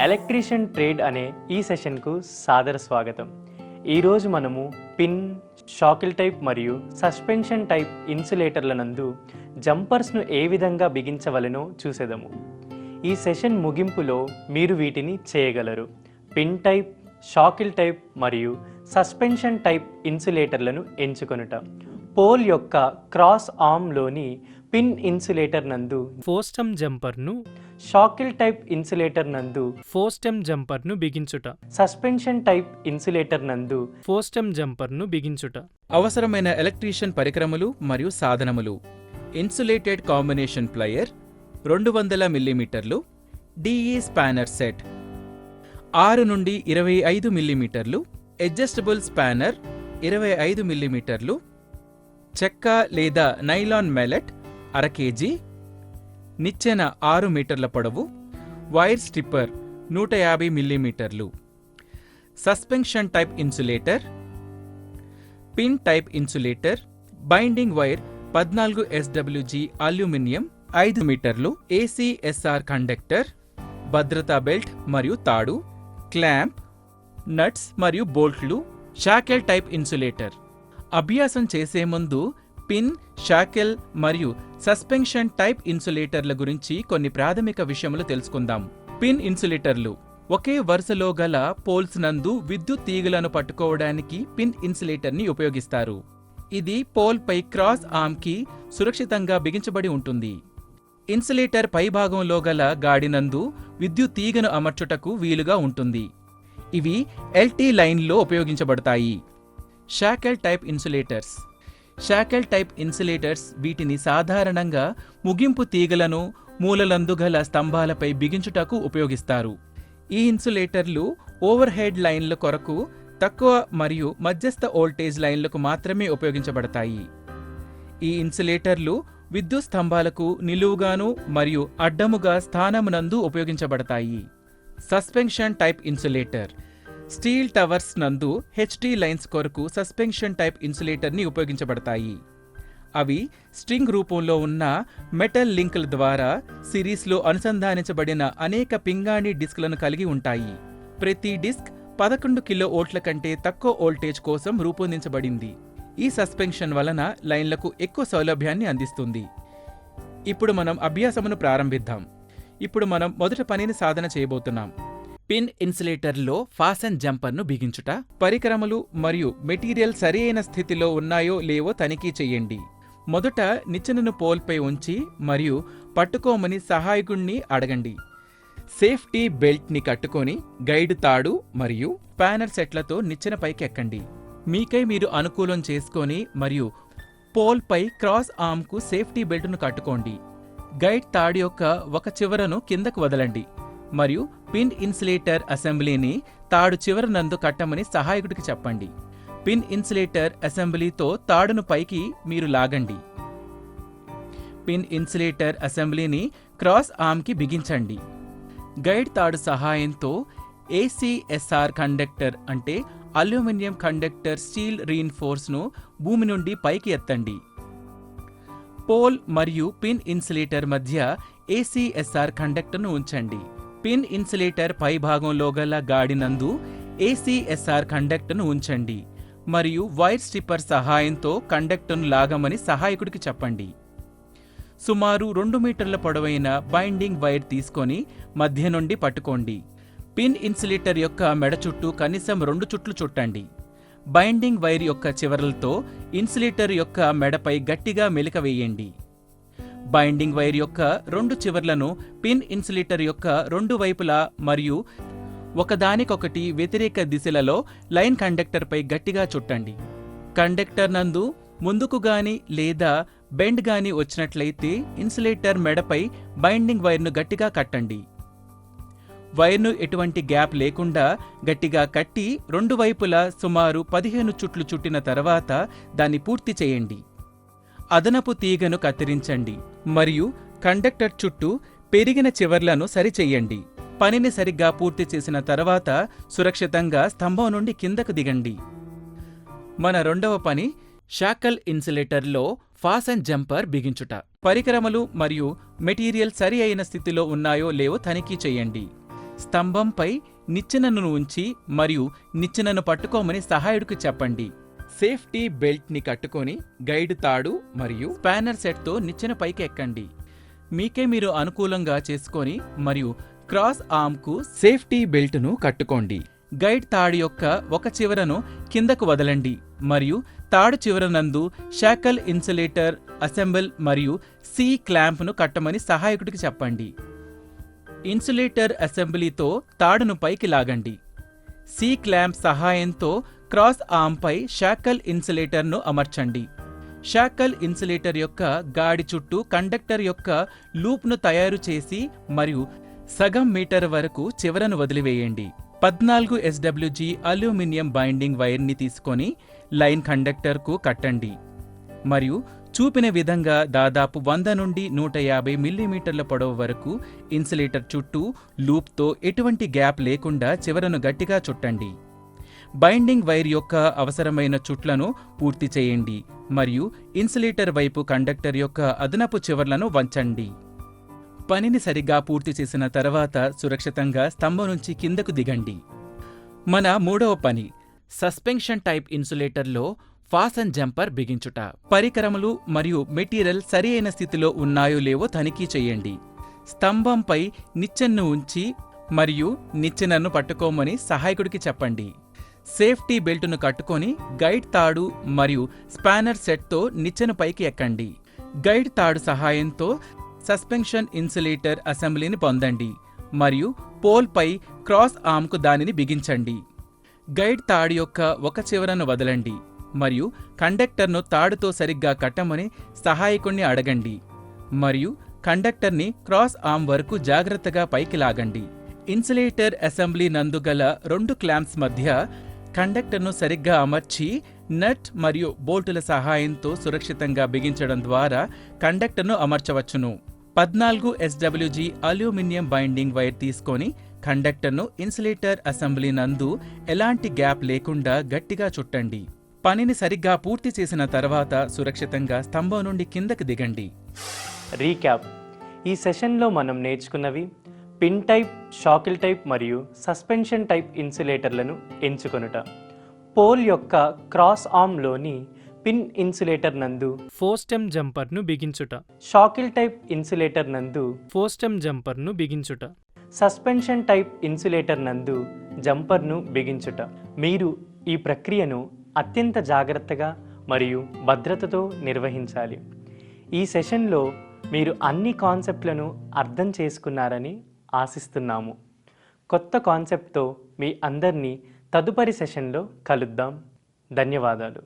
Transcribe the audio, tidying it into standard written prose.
Electrician trade అనే ఈ సెషన్కు సాదర స్వాగతం. ఈరోజు మనము పిన్, షాకిల్ టైప్ మరియు సస్పెన్షన్ టైప్ ఇన్సులేటర్ల నందు జంపర్స్ను ఏ విధంగా బిగించవలెనో చూసేదము. ఈ సెషన్ ముగింపులో మీరు వీటిని చేయగలరు. పిన్ టైప్, షాకిల్ టైప్ మరియు సస్పెన్షన్ టైప్ ఇన్సులేటర్లను ఎంచుకొనుట. పోల్ యొక్క క్రాస్ ఆర్మ్లోని పిన్ ఇన్సులేటర్ నందు ఫోస్టమ్ జంపర్ను, షాకిల్ టైప్ ఇన్సులేటర్ నందు ఫోస్టమ్ జంపర్ను బిగించుట, సస్పెన్షన్ టైప్ ఇన్సులేటర్ నందు ఫోస్టమ్ జంపర్ను బిగించుట. అవసరమైన ఎలక్ట్రీషియన్ పరికరములు మరియు సాధనములు: ఇన్సులేటెడ్ కాంబినేషన్ ప్లయర్ 200 మిల్లీమీటర్లు, డిఈ స్పానర్ సెట్ 6 నుండి 25 మిల్లీమీటర్లు, అడ్జస్టబుల్ స్పానర్ 25 మిల్లీమీటర్లు, చెక్క లేదా నైలాన్ మెలెట్ 1/2 kg, నిచ్చెన 6 మీటర్ల పొడవు, వైర్ స్ట్రిప్పర్ 150 మిల్లీమీటర్లు. Suspension type insulator, pin type insulator, binding wire 14 SWG aluminium 5 మీటర్లు, ACSR కండక్టర్, భద్రతా బెల్ట్ మరియు తాడు, క్లాంప్, నట్స్ మరియు బోల్ట్లు. షాకెల్ టైప్ ఇన్సులేటర్. అభ్యాసం చేసే ముందు పిన్, షాకెల్ మరియు సస్పెన్షన్ టైప్ ఇన్సులేటర్ల గురించి కొన్ని ప్రాథమిక విషయములు తెలుసుకుందాం. పిన్ ఇన్సులేటర్లు ఒకే వరుసలో గల పోల్స్ నందు విద్యుత్ తీగలను పట్టుకోవడానికి పిన్ ఇన్సులేటర్ని ఉపయోగిస్తారు. ఇది పోల్ పై క్రాస్ ఆర్మ్కి సురక్షితంగా బిగించబడి ఉంటుంది. ఇన్సులేటర్ పైభాగంలో గల గాడినందు విద్యుత్ తీగను అమర్చుటకు వీలుగా ఉంటుంది. ఇవి ఎల్టీ లైన్లో ఉపయోగించబడతాయి. షాకెల్ టైప్ ఇన్సులేటర్స్. షాకెల్ టైప్ ఇన్సులేటర్స్ వీటిని సాధారణంగా ముగింపు తీగలను మూలలందు గల స్తంభాలపై బిగించుటకు ఉపయోగిస్తారు. ఈ ఇన్సులేటర్లు ఓవర్ హెడ్ లైన్ల కొరకు తక్కువ మరియు మధ్యస్థ వోల్టేజ్ లైన్లకు మాత్రమే ఉపయోగించబడతాయి. ఈ ఇన్సులేటర్లు విద్యుత్ స్తంభాలకు నిలువుగాను మరియు అడ్డముగా స్థానమునందు ఉపయోగించబడతాయి. Suspension type insulator. Steel towers నందు హెచ్టీ లైన్స్ కొరకు సస్పెన్షన్ టైప్ ఇన్సులేటర్ని ఉపయోగించబడతాయి. అవి స్ట్రింగ్ రూపంలో ఉన్న మెటల్ లింకుల ద్వారా సిరీస్లో అనుసంధానించబడిన అనేక పింగాణి డిస్క్లను కలిగి ఉంటాయి. ప్రతి డిస్క్ 11 కిలోవోల్ట్ల కంటే తక్కువ వోల్టేజ్ కోసం రూపొందించబడింది. ఈ సస్పెన్షన్ వలన లైన్లకు ఎక్కువ సౌలభ్యాన్ని అందిస్తుంది. ఇప్పుడు మనం అభ్యాసమును ప్రారంభిద్దాం. ఇప్పుడు మనం మొదటి పనిని సాధన చేయబోతున్నాం. Pin ఇన్సులేటర్లో fasten జంపర్ను బిగించుట. పరికరములు మరియు మెటీరియల్ సరియైన స్థితిలో ఉన్నాయో లేవో తనిఖీ చెయ్యండి. మొదట నిచ్చెనను పోల్పై ఉంచి మరియు పట్టుకోమని సహాయకుణ్ణి అడగండి. సేఫ్టీ బెల్ట్ని కట్టుకొని గైడ్ తాడు మరియు స్పానర్ సెట్లతో నిచ్చెన పైకి ఎక్కండి. మీకై మీరు అనుకూలం చేసుకొని మరియు పోల్పై క్రాస్ ఆర్మ్కు సేఫ్టీ బెల్ట్ను కట్టుకోండి. గైడ్ తాడు యొక్క ఒక చివరను కిందకు వదలండి మరియు పిన్ ఇన్సులేటర్ అసెంబ్లీని తాడు చివర నందు కట్టమని సహాయకుడికి చెప్పండి. పిన్ ఇన్సులేటర్ అసెంబ్లీతో తాడును పైకి మీరు లాగండి. పిన్ ఇన్సులేటర్ అసెంబ్లీని క్రాస్ ఆర్మ్కి బిగించండి. గైడ్ తాడు సహాయంతో ACSR కండక్టర్ అంటే అల్యూమినియం కండక్టర్ స్టీల్ రీఇన్ఫోర్స్ను భూమి నుండి పైకి ఎత్తండి. పోల్ మరియు పిన్ ఇన్సులేటర్ మధ్య ACSR కండక్టర్ను ఉంచండి. పిన్ ఇన్సులేటర్ పై భాగంలో గల గాడినందు ACSR కండక్టర్ను ఉంచండి మరియు వైర్ స్ట్రిప్పర్ సహాయంతో కండక్టర్ను లాగమని సహాయకుడికి చెప్పండి. సుమారు 2 మీటర్ల పొడవైన బైండింగ్ వైర్ తీసుకొని మధ్య నుండి పట్టుకోండి. పిన్ ఇన్సులేటర్ యొక్క మెడ చుట్టూ కనీసం 2 చుట్లు చుట్టండి. బైండింగ్ వైర్ యొక్క చివరలతో ఇన్సులేటర్ యొక్క మెడపై గట్టిగా మెలిక వేయండి. బైండింగ్ వైర్ యొక్క 2 చివర్లను పిన్ ఇన్సులేటర్ యొక్క 2 వైపులా మరియు ఒకదానికొకటి వ్యతిరేక దిశలలో లైన్ కండక్టర్పై గట్టిగా చుట్టండి. కండక్టర్ నందు ముందుకు గాని లేదా బెండ్ గాని వచ్చినట్లయితే ఇన్సులేటర్ మెడపై బైండింగ్ వైర్ను గట్టిగా కట్టండి. వైర్ను ఎటువంటి గ్యాప్ లేకుండా గట్టిగా కట్టి 2 వైపులా సుమారు 15 చుట్లు చుట్టిన తర్వాత దాన్ని పూర్తి చేయండి. అదనపు తీగను కత్తిరించండి మరియు కండక్టర్ చుట్టూ పెరిగిన చివర్లను సరిచెయ్యండి. పనిని సరిగ్గా పూర్తి చేసిన తర్వాత సురక్షితంగా స్తంభం నుండి కిందకు దిగండి. మన రెండవ పని షాకెల్ ఇన్సులేటర్లో ఫాసన్ జంపర్ బిగించుట. పరికరములు మరియు మెటీరియల్ సరి అయిన స్థితిలో ఉన్నాయో లేవో తనిఖీ చేయండి. స్తంభంపై నిచ్చెనను ఉంచి మరియు నిచ్చెనను పట్టుకోమని సహాయుడికి చెప్పండి. సేఫ్టీ బెల్ట్ని కట్టుకొని గైడ్ తాడు మరియు స్పానర్ సెట్తో నిచ్చెన పైకి ఎక్కండి. మీకే మీరు అనుకూలంగా చేసుకొని మరియు క్రాస్ ఆర్మ్కు సేఫ్టీ బెల్ట్ను కట్టుకోండి. గైడ్ తాడు యొక్క ఒక చివరను కిందకు వదలండి మరియు తాడు చివరనందు షాకల్ ఇన్సులేటర్ అసెంబుల్ మరియు సి క్లాంప్ను కట్టమని సహాయకుడికి చెప్పండి. ఇన్సులేటర్ అసెంబ్లీతో తాడును పైకి లాగండి. సి క్లాంప్ సహాయంతో క్రాస్ ఆర్మ్పై షాకల్ ఇన్సులేటర్ను అమర్చండి. షాకల్ ఇన్సులేటర్ యొక్క గాడి చుట్టూ కండక్టర్ యొక్క లూప్ను తయారు చేసి మరియు సగం మీటర్ వరకు చివరను వదిలివేయండి. 14 SWG అల్యూమినియం బైండింగ్ వైర్ని తీసుకొని లైన్ కండక్టర్కు కట్టండి మరియు చూపిన విధంగా దాదాపు 100 నుండి 150 మిల్లీమీటర్ల పొడవు వరకు ఇన్సులేటర్ చుట్టూ లూప్తో ఎటువంటి గ్యాప్ లేకుండా చివరను గట్టిగా చుట్టండి. బైండింగ్ వైర్ యొక్క అవసరమైన చుట్లను పూర్తి చేయండి మరియు ఇన్సులేటర్ వైపు కండక్టర్ యొక్క అదనపు చివర్లను వంచండి. పనిని సరిగ్గా పూర్తి చేసిన తర్వాత సురక్షితంగా స్తంభం నుంచి కిందకు దిగండి. మన మూడవ పని సస్పెన్షన్ టైప్ ఇన్సులేటర్లో ఫాసన్ జంపర్ బిగించుట. పరికరములు మరియు మెటీరియల్ సరి అయిన స్థితిలో ఉన్నాయో లేవో తనిఖీ చేయండి. స్తంభంపై నిచ్చెనను ఉంచి మరియు నిచ్చెనను పట్టుకోమని సహాయకుడికి చెప్పండి. సేఫ్టీ బెల్టును కట్టుకొని గైడ్ తాడు మరియు స్పానర్ సెట్తో నిచ్చెన పైకి ఎక్కండి. గైడ్ తాడు సహాయంతో సస్పెన్షన్ ఇన్సులేటర్ అసెంబ్లీని పొందండి మరియు పోల్పై క్రాస్ ఆర్మ్కు దానిని బిగించండి. గైడ్ తాడు యొక్క ఒక చివరను వదలండి మరియు కండక్టర్ను తాడుతో సరిగ్గా కట్టమని సహాయకుణ్ణి అడగండి మరియు కండక్టర్ని క్రాస్ ఆర్మ్ వరకు జాగ్రత్తగా పైకి లాగండి. ఇన్సులేటర్ అసెంబ్లీ నందు గల 2 క్లాంప్స్ మధ్య కండక్టర్ను సరిగ్గా అమర్చి నట్ మరియు బోల్టుల సహాయంతో సురక్షితంగా బిగించడం ద్వారా కండక్టర్ను అమర్చవచ్చును. 14 SWG అల్యూమినియం బైండింగ్ వైర్ తీసుకొని కండక్టర్ను ఇన్సులేటర్ అసెంబ్లీ నందు ఎలాంటి గ్యాప్ లేకుండా గట్టిగా చుట్టండి. పనిని సరిగ్గా పూర్తి చేసిన తర్వాత సురక్షితంగా స్తంభం నుండి కిందకి దిగండి. రీక్యాప్: ఈ సెషన్లో మనం నేర్చుకున్నవి పిన్ టైప్, షాకిల్ టైప్ మరియు సస్పెన్షన్ టైప్ ఇన్సులేటర్లను ఎంచుకొనుట, పోల్ యొక్క క్రాస్ ఆర్మ్లోని పిన్ ఇన్సులేటర్ నందు ఫోస్టెమ్ జంపర్ను బిగించుట, షాకిల్ టైప్ ఇన్సులేటర్ నందు ఫోస్టెమ్ జంపర్ను బిగించుట, సస్పెన్షన్ టైప్ ఇన్సులేటర్ నందు జంపర్ను బిగించుట. మీరు ఈ ప్రక్రియను అత్యంత జాగ్రత్తగా మరియు భద్రతతో నిర్వహించాలి. ఈ సెషన్లో మీరు అన్ని కాన్సెప్ట్లను అర్థం చేసుకున్నారని ఆశిస్తున్నాము. కొత్త కాన్సెప్ట్తో మీ అందరినీ తదుపరి సెషన్లో కలుద్దాం. ధన్యవాదాలు.